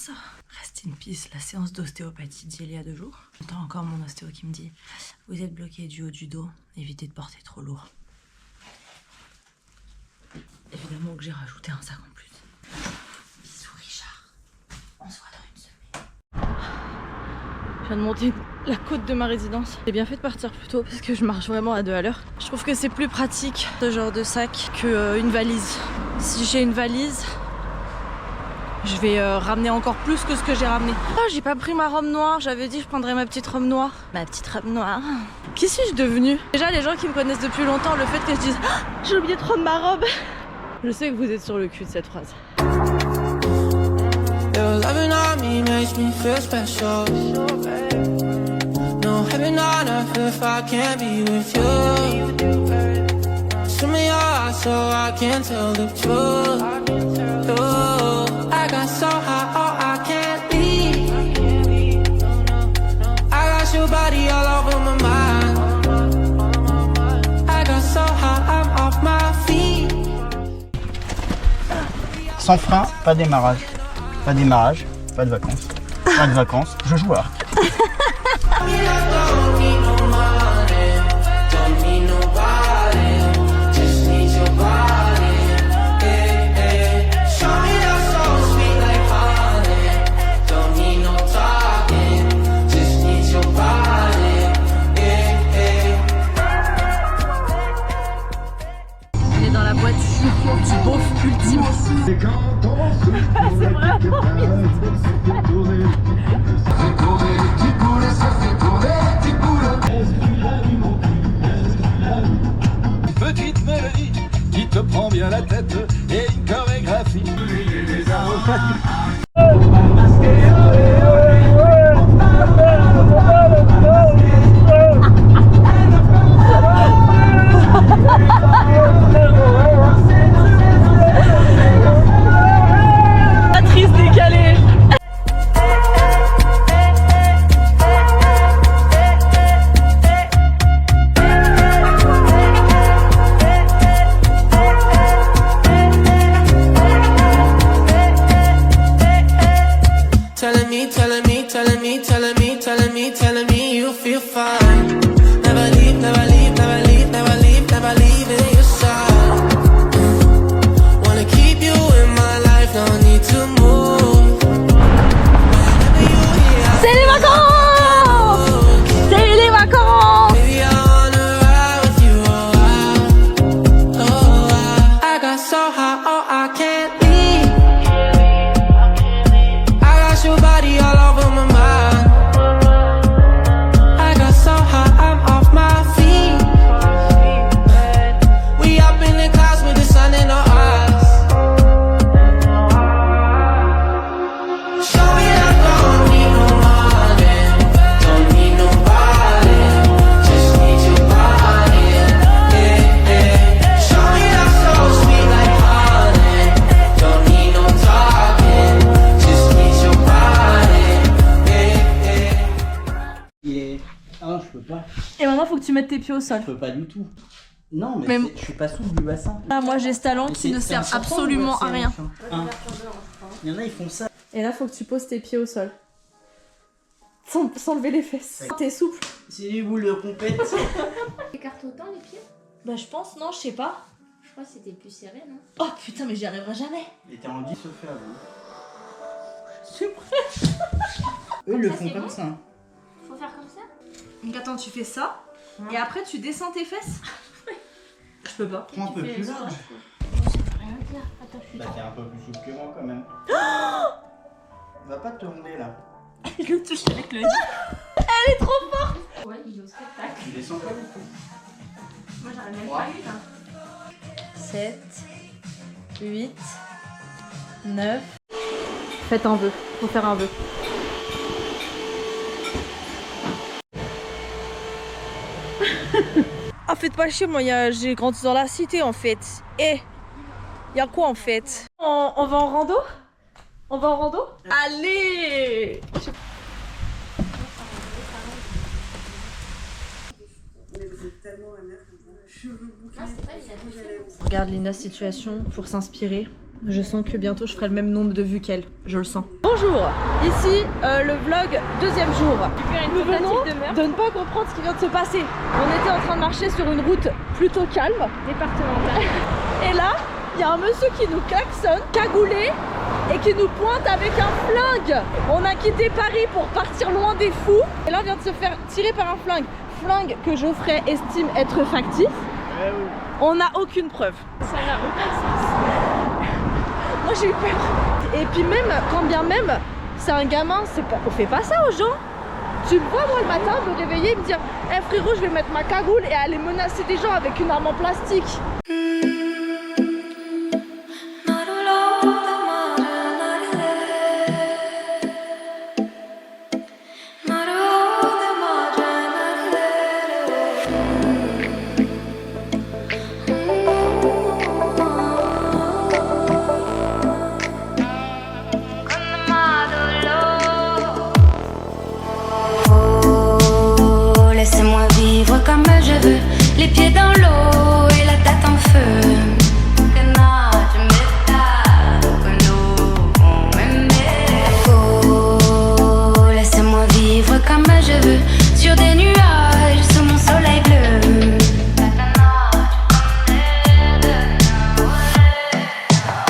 ça. Reste in peace, la séance d'ostéopathie d'il y a 2 jours. J'entends encore mon ostéo qui me dit « Vous êtes bloqué du haut du dos, évitez de porter trop lourd. » Évidemment que j'ai rajouté un sac en plus. Bisous Richard, on se voit dans une semaine. Je viens de monter la côte de ma résidence. J'ai bien fait de partir plus tôt parce que je marche vraiment à 2 à l'heure. Je trouve que c'est plus pratique ce genre de sac qu'une valise. Si j'ai une valise, je vais ramener encore plus que ce que j'ai ramené. Oh, j'ai pas pris ma robe noire. J'avais dit que je prendrais ma petite robe noire. Ma petite robe noire. Qui suis-je devenue? Déjà, les gens qui me connaissent depuis longtemps, le fait que je dise ah, j'ai oublié de prendre ma robe. Je sais que vous êtes sur le cul de cette phrase. Your loving on me makes me feel special. No heaven on earth if I can't be with you. Show me your eyes so I can tell the truth. Oh, I got so high, oh I can't leave. I got your body all over my mind. I got so high, I'm off my feet. Sans frein, pas démarrage. Pas démarrage, pas de vacances. Pas de vacances, je joue à arc. On est dans la voiture du beauf ultime. C'est vraiment petite mélodie qui te prend bien la tête et une chorégraphie. Patrice décalée. Telling me you feel fine. Never leave, never leave, never leave, never leave, never leave in your side. Wanna keep you in my life, no need to move. C'est les vacances! C'est les vacances! Baby, I wanna ride with you, I got so high, oh I can't leave. I got your body all over my mind. Je peux pas. Et maintenant, faut que tu mettes tes pieds au sol. Je peux pas du tout. Non, mais je suis pas souple du bassin. Ah, moi, j'ai ce talent qui ne sert absolument à rien. Il y en a, ils font ça. Et là, faut que tu poses tes pieds au sol. Sans lever les fesses. Ouais. T'es souple. C'est des boules de compète. Écarte autant les pieds? Bah, je pense, non, je sais pas. Je crois que c'était plus serré, non? Oh putain, mais j'y arriverai jamais. Et t'es en 10 se fait avant. C'est vrai. Eux, ils le Ça, font c'est comme bon ça. Faut faire comme ça? Donc attends, tu fais ça. Et après, tu descends tes fesses. Je peux pas. Prends un peu fais plus ça. large. Ça veut rien dire. Attends, je suis Bah, t'es un peu plus souple que moi quand même. Va pas te tourner là. Je le touche avec le nez. Elle est trop forte. Ouais, il est au spectacle. Tu descends pas beaucoup. Moi, j'arrive même pas une. 7, 8, 9. Faites un vœu. Faut faire un vœu. Ah, faites pas chier, moi j'ai grandi dans la cité en fait. Et y'a quoi en fait? On va en rando? On va en rando? Allez! Regarde Lina situation pour s'inspirer. Je sens que bientôt je ferai le même nombre de vues qu'elle, je le sens. Bonjour, ici le vlog deuxième jour. Nous venons de ne pas comprendre ce qui vient de se passer. On était en train de marcher sur une route plutôt calme, Départementale. et là, il y a un monsieur qui nous klaxonne, cagoulé, et qui nous pointe avec un flingue. On a quitté Paris pour partir loin des fous, et là on vient de se faire tirer par un flingue. Flingue que Geoffrey estime être factice. On n'a aucune preuve. Ça n'a aucun sens. Moi j'ai eu peur. Et puis même, quand bien même, c'est un gamin, on fait pas ça aux gens. Tu me vois moi le matin me réveiller et me dire hey, frérot je vais mettre ma cagoule et aller menacer des gens avec une arme en plastique. Laissez-moi vivre comme je veux, les pieds dans l'eau et la tête en feu. Oh, laissez-moi vivre comme je veux, sur des nuages, sous mon soleil bleu.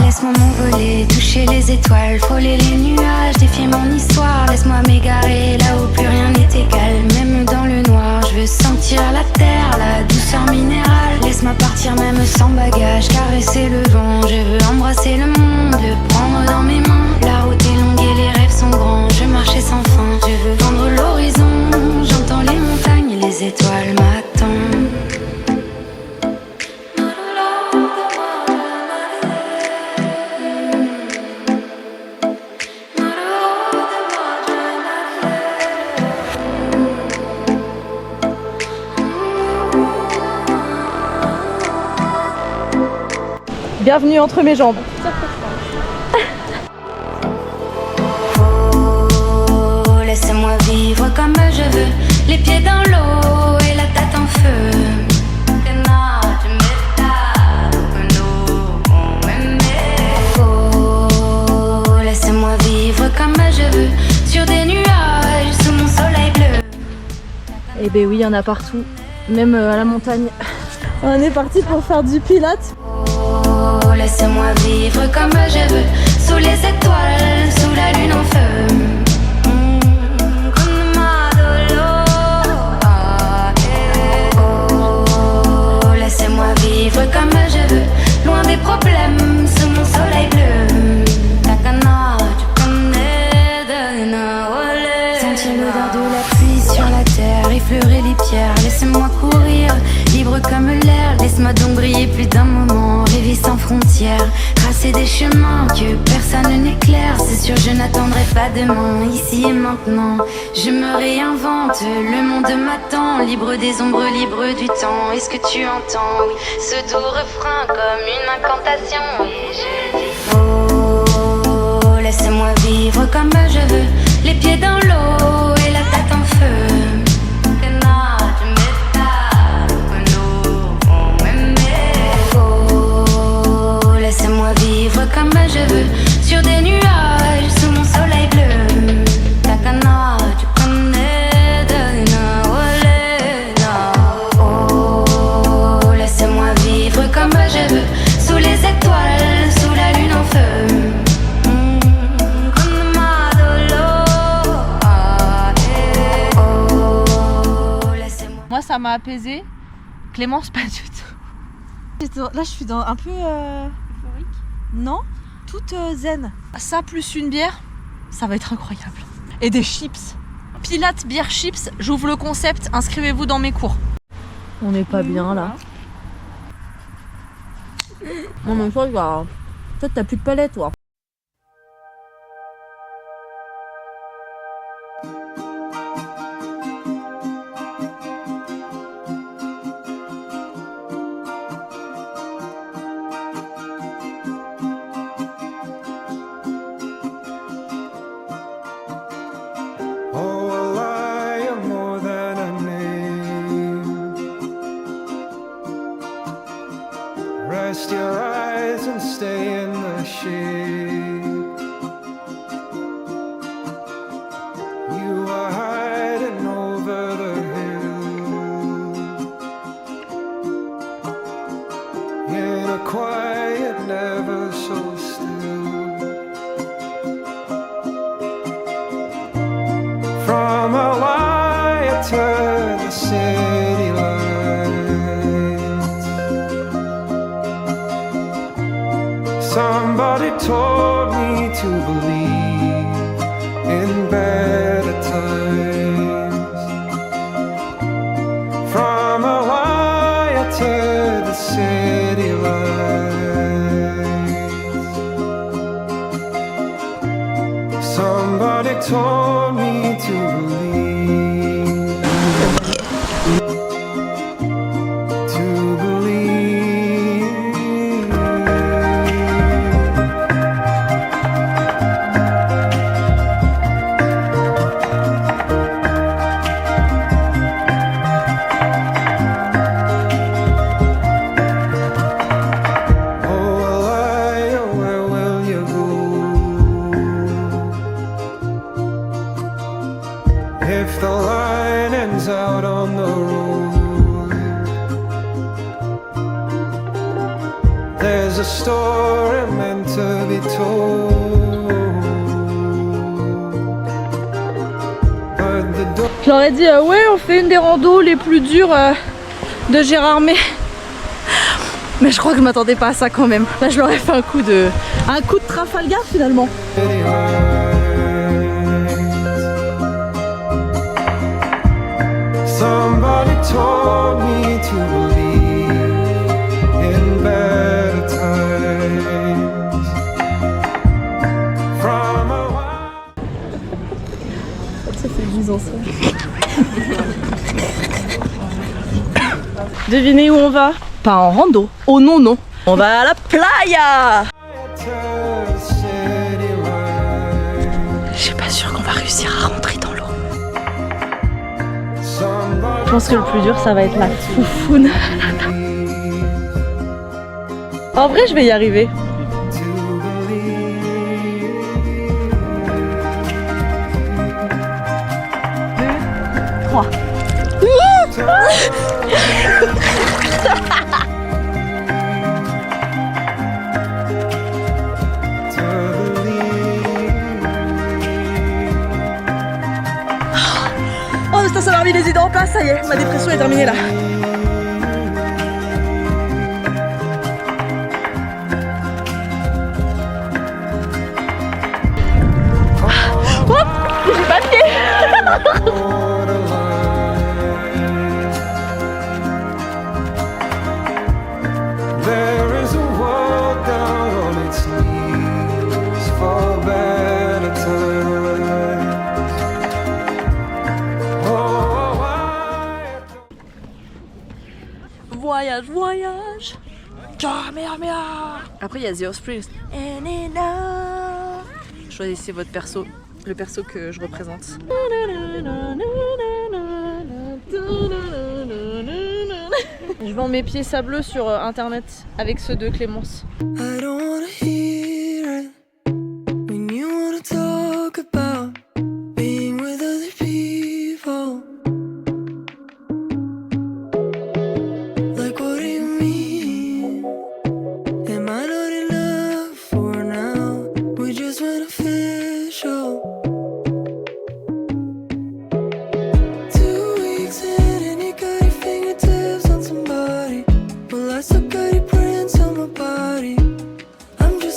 Laisse-moi m'envoler, toucher les étoiles, frôler les nuages, défier mon histoire. Laisse-moi m'égarer là où plus rien n'est égal, même dans le noir. Je veux sentir la terre, la douceur minérale. Laisse-moi partir même sans bagage, caresser le vent. Je veux embrasser le monde, le prendre dans mes mains. La route est longue et les rêves sont grands, je marchais sans fin. Je veux vendre l'horizon, j'entends les montagnes et les étoiles m'attendent. Bienvenue entre mes jambes. Oh, laissez-moi vivre comme je veux, les pieds dans l'eau et la tête en feu. Oh, laissez-moi vivre comme je veux, sur des nuages, sous mon soleil bleu. Eh ben oui, il y en a partout, même à la montagne. On est parti pour faire du pilates. Oh, laissez-moi vivre comme je veux, sous les étoiles, sous la lune en feu. Oh, laissez-moi vivre comme je veux, loin des problèmes, sous mon soleil bleu. Sentir l'odeur de la pluie sur la terre, effleurer les pierres, laissez-moi courir, libre comme l'air, laisse-moi donc briller plus d'un moment, rêver sans frontières, tracer des chemins que personne n'éclaire, c'est sûr je n'attendrai pas demain, ici et maintenant, je me réinvente, le monde m'attend, libre des ombres, libre du temps, est-ce que tu entends, oui, ce doux refrain comme une incantation, et je dis oh, laissez-moi vivre comme je veux, les pieds dans l'eau et la tête en feu. Oh, laissez-moi vivre comme je veux, sur des nuages, sous mon soleil bleu. Takana, tu connais oh, laissez-moi vivre comme je veux, sous les étoiles, sous la lune en feu. Moi ça m'a apaisé. Clémence pas du tout. Là je suis dans un peu Euphorique. non, toute zen. Ça plus une bière, ça va être incroyable. Et des chips. Pilates, bière, chips, j'ouvre le concept, inscrivez-vous dans mes cours. On n'est pas bien là. Non mais toi, peut-être t'as plus de palais toi. Oh, a lie more than a name. Rest your eyes and stay in the shade. You are hiding over the hill in a quiet, never so still. From Hawaii to the city lights, somebody told me to believe in better times. From Hawaii to the city lights, somebody told me to believe, to believe. Oh, Hawaii, where will you go? If the line ends out on the road, there's a story meant to be told. But the door Je leur ai dit ouais, on fait une des randos les plus dures de Gérardmer. Mais je crois que je m'attendais pas à ça quand même. Là je leur ai fait un coup de Trafalgar finalement. city lights, somebody told me to believe in better times. From Hawaii. Ça fait 10 ans ça. Devinez où on va? Pas en rando. Oh non non. On va à la playa. Je suis pas sûre qu'on va réussir à rentrer dans l'eau. Je pense que le plus dur ça va être la foufoune. En vrai je vais y arriver. 3. Oh putain ça m'a remis les idées en place, ça y est, ma dépression est terminée là. Hop, j'ai pas de pied. There is a world down on its knees for better times. Oh, Voyage, voyage. Après il y a The Offspring. Choisissez votre perso, le perso que je représente. Je vends mes pieds sableux sur internet avec ceux de Clémence. I don't wanna hear it when you wanna talk about being with other people. Like, what do you mean? Am I not enough for now? We just went official. 2 weeks in and you got your fingertips on somebody. Well, I still got your prints on my body. I'm just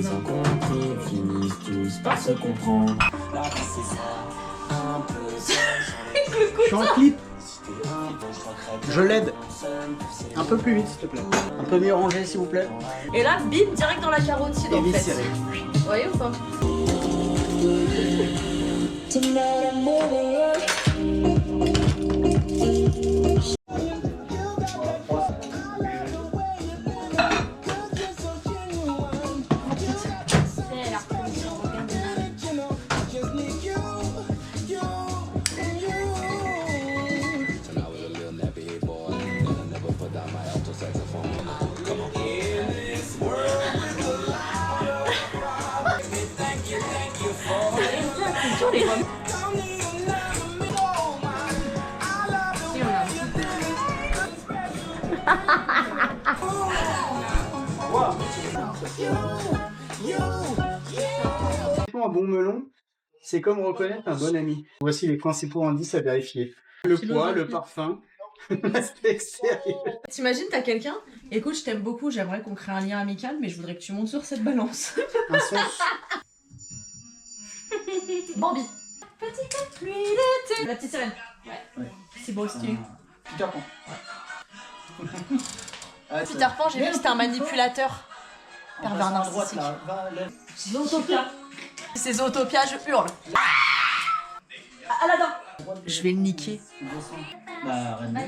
les incompris finissent tous par se comprendre. La vie c'est ça, un peu seul sans les Je suis en clip. Je l'aide. Un peu plus vite, s'il te plaît. Un peu mieux rangé, s'il vous plaît. Et là, bim, direct dans la carotide en fait. Éviscéré. Vous voyez ou pas? Un bon melon, c'est comme reconnaître un bon ami. Voici les principaux indices à vérifier. Le poids, le parfum, l'aspect extérieur. T'imagines, t'as quelqu'un, écoute, je t'aime beaucoup, j'aimerais qu'on crée un lien amical, mais je voudrais que tu montes sur cette balance. Un sens. Bambi. Petite pluie d'été. La petite sirène. Ouais. C'est beau, stylé. Peter Pan. Peter Pan, j'ai vu que c'était un manipulateur. Pervers narcissique. Zootopia. C'est Zootopia, je hurle. Aladdin. Je vais le niquer. Bah, Reine des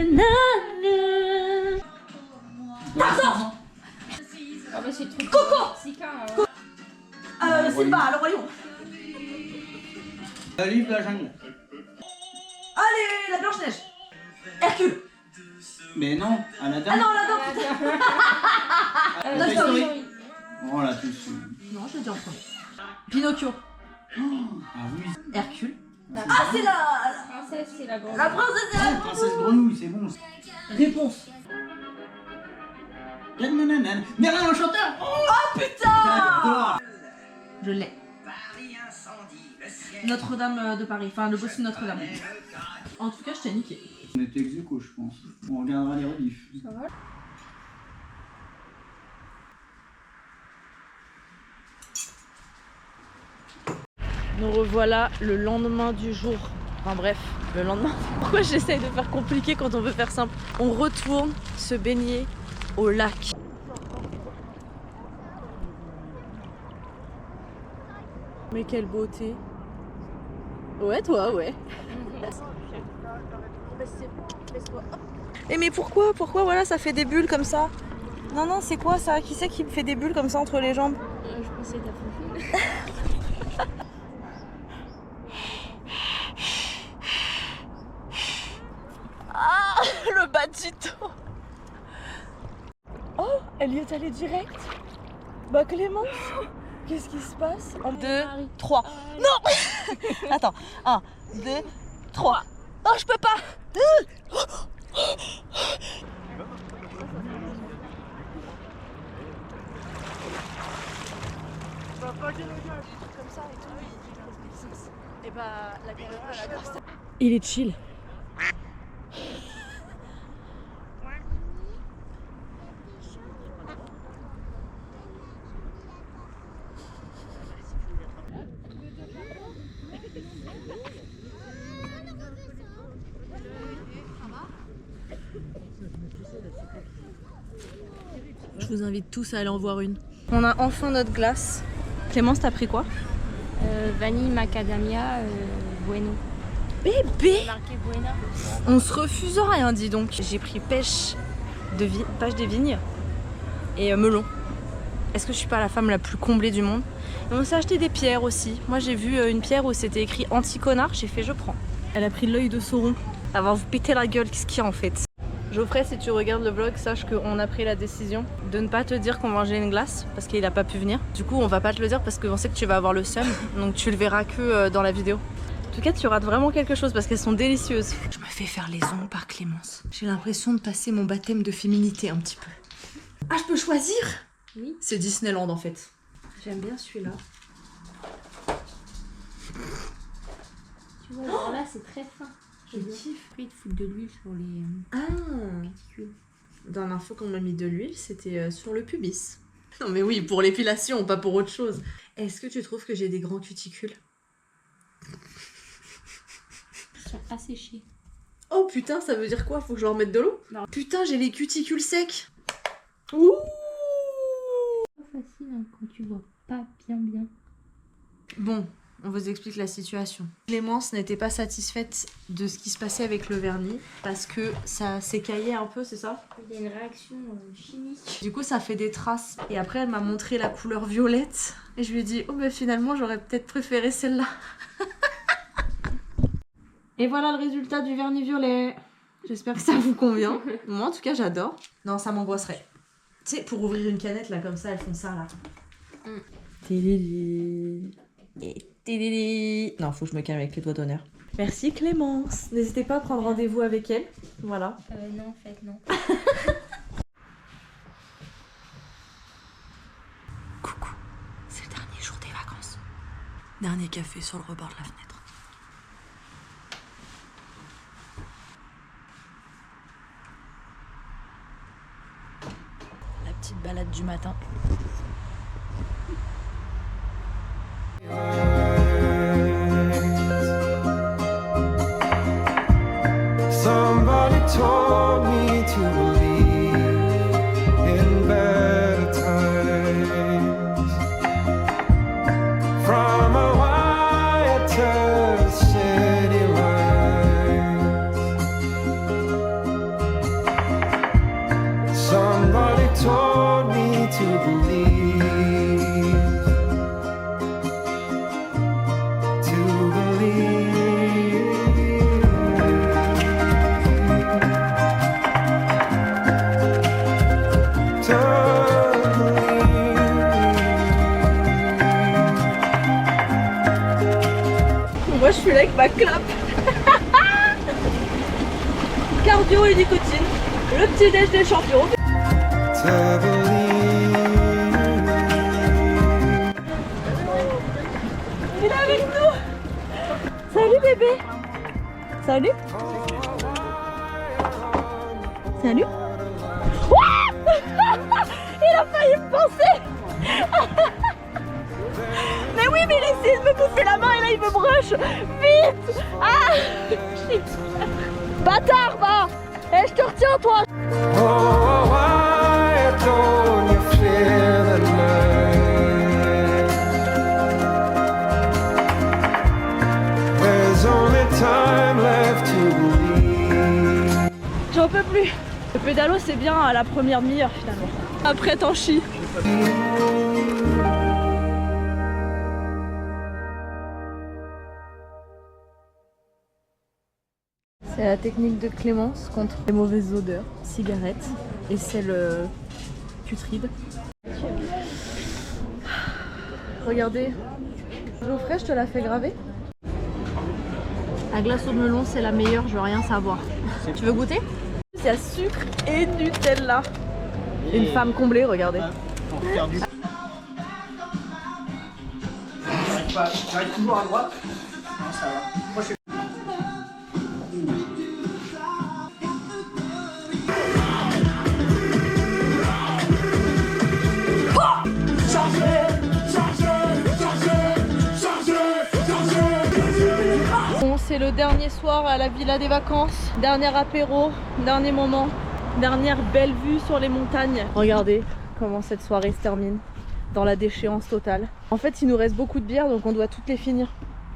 Neiges. Tarzan. Ah bah c'est trop Coco. Simba, le royaume. Le livre de la jungle. Allez, la Blanche-Neige. Hercule. Mais non, Aladdin. Ah non, Aladdin. Toy Story. Oh là, tout. Non, je l'ai dit en premier. Pinocchio. Ah oui. Hercule. La Ah, c'est la princesse, c'est la grande. princesse et la Princesse Grenouille, c'est bon. réponse. Merlin l'Enchanteur. Oh putain. J'adore. Je l'ai. Notre-Dame de Paris, enfin le bossu de Notre-Dame. En tout cas, je t'ai niqué. On était ex aequo, je pense. On regardera les rediffs. Ça va? Nous revoilà le lendemain du jour. Enfin bref, le lendemain. Pourquoi j'essaye de faire compliqué quand on veut faire simple? On retourne se baigner au lac. Mais quelle beauté. Ouais, toi, ouais. Et mais pourquoi voilà, ça fait des bulles comme ça? Non, non, c'est quoi ça? Qui c'est qui me fait des bulles comme ça entre les jambes? Je pensais ta foufou. Ah, le bas du dos. Oh, elle y est allée direct. Bah Clémence, qu'est-ce qui se passe? 1, 2, 3. Non. Attends, 1, 2, 3. Oh, je peux pas. Il est chill. Je vous invite tous à aller en voir une. On a enfin notre glace. Clémence, t'as pris quoi? Vanille, macadamia, bueno. Bébé! Marqué bueno. On se refuse rien, dis donc. J'ai pris pêche des vignes et melon. Est-ce que je suis pas la femme la plus comblée du monde? Et on s'est acheté des pierres aussi. Moi j'ai vu une pierre où c'était écrit anti-connard, j'ai fait je prends. Elle a pris l'œil de Sauron. Elle va vous péter la gueule, qu'est-ce qu'il y a en fait? Geoffrey, si tu regardes le vlog, sache qu'on a pris la décision de ne pas te dire qu'on mangeait une glace parce qu'il a pas pu venir. Du coup, on va pas te le dire parce qu'on sait que tu vas avoir le seum, donc tu le verras que dans la vidéo. En tout cas, tu rates vraiment quelque chose parce qu'elles sont délicieuses. Je me fais faire les ongles par Clémence. J'ai l'impression de passer mon baptême de féminité un petit peu. Ah, je peux choisir? Oui. C'est Disneyland en fait. J'aime bien celui-là. Tu vois, alors là c'est très fin. Je kiffe. Après ils te foutent de l'huile sur les Ah, particules. Dernière fois qu'on m'a mis de l'huile, c'était sur le pubis. Non mais oui, pour l'épilation, pas pour autre chose. Est-ce que tu trouves que j'ai des grands cuticules? Ils sont asséchés. Oh putain, ça veut dire quoi? Faut que je leur mette de l'eau? Non. Putain, j'ai les cuticules secs. Ouh! Pas facile hein, quand tu vois pas bien. Bon, on vous explique la situation. Clémence n'était pas satisfaite de ce qui se passait avec le vernis parce que ça s'écaillait un peu, c'est ça? Il y a une réaction chimique. Du coup, ça fait des traces. Et après, elle m'a montré la couleur violette. Et je lui ai dit, oh bah finalement, j'aurais peut-être préféré celle-là. Et voilà le résultat du vernis violet. J'espère que ça vous convient. Moi, en tout cas, j'adore. Non, ça m'angoisserait. Tu sais, pour ouvrir une canette, là, comme ça, elles font ça, là. Tilili. Et tilili. Non, faut que je me calme avec les doigts d'honneur. Merci Clémence. N'hésitez pas à prendre rendez-vous avec elle. Voilà. Non, en fait, non. Coucou, c'est le dernier jour des vacances. Dernier café sur le rebord de la fenêtre. La petite balade du matin. Somebody told me to believe in better times. From a wire to city lights. Somebody told me to believe. Moi je suis là avec ma clope. Cardio et nicotine. Le petit déj des champions. Il est avec nous. Salut bébé. Salut. Salut. Il a failli me penser. Mais oui, mais il essaie de me bouffer la main et là il me broche. Vite. Ah shit. Bâtard, va. Eh, je te retiens toi. Oh, why don't you feel the night? There's only time left to believe. J'en peux plus. Le pédalo c'est bien à la première demi-heure finalement. Après t'en chies. C'est la technique de Clémence contre les mauvaises odeurs, cigarettes et celle putride. Regardez, l'eau fraîche, je te la fais graver. La glace au melon, c'est la meilleure, je veux rien savoir. Tu veux goûter? Il y a sucre et Nutella. Une femme comblée, regardez. J'arrive toujours à droite. Non, ça va. Moi, je suis... Bon, c'est le dernier soir à la villa des vacances. Dernier apéro, dernier moment, dernière belle vue sur les montagnes. Regardez comment cette soirée se termine dans la déchéance totale. En fait, il nous reste beaucoup de bières, donc on doit toutes les finir.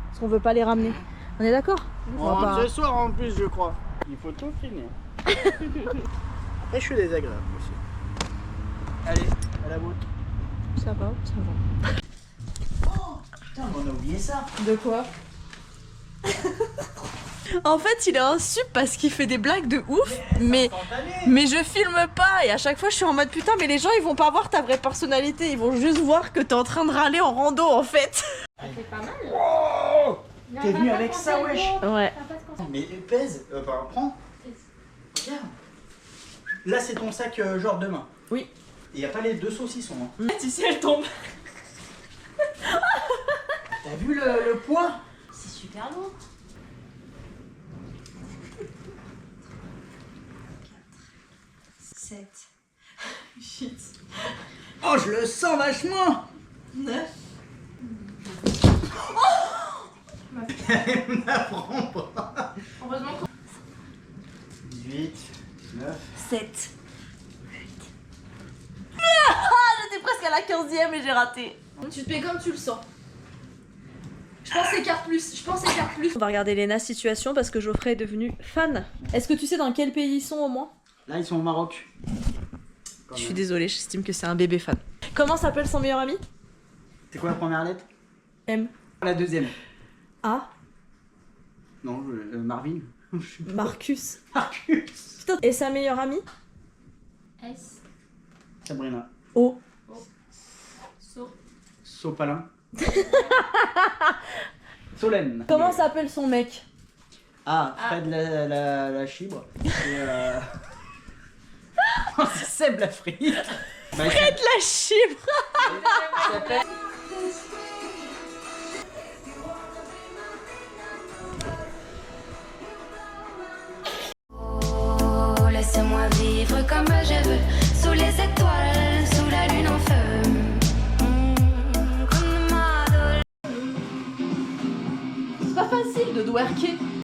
Parce qu'on veut pas les ramener. On est d'accord? On rentre ce soir en plus, je crois. Il faut tout finir. Et je suis désagréable aussi. Allez, à la boule. Ça va, ça va. Oh, putain, mais on a oublié ça. De quoi? En fait, il est un sup parce qu'il fait des blagues de ouf, mais je filme pas et à chaque fois je suis en mode putain, mais les gens ils vont pas voir ta vraie personnalité, ils vont juste voir que t'es en train de râler en rando en fait. Ça fait pas mal. Oh, t'es venu avec ça, wesh. Ouais. Mais pèse, prends. Regarde. Là, c'est ton sac genre demain. Oui. Et y a pas les deux saucissons. Hein. Tu sais, elle tombe. T'as vu le poids? C'est super lourd. 7, 8. Oh, je le sens vachement. 9. Elle n'apprend pas. Heureusement qu'on... 18, 9. 7. 8. J'étais presque à la 15e et j'ai raté. Tu te mets comme tu le sens. Je pense écart plus. On va regarder Léna situation parce que Geoffrey est devenu fan. Est-ce que tu sais dans quel pays ils sont au moins? Là, ils sont au Maroc. Je suis désolée, j'estime que c'est un bébé fan. Comment s'appelle son meilleur ami? C'est quoi la première lettre? M. La deuxième. A. Non, Marvin. Marcus. Marcus. Putain. Et sa meilleure amie? S. Sabrina. O. So. Sopalin. Solène. Comment s'appelle son mec? Ah, Fred la chibre. Et oh, c'est Seb l'Afrique. Bah, Fred la chibre. il s'appelle... Oh, laisse-moi vivre comme je veux, sous les étoiles, sous la lune en feu. C'est pas facile de twerker.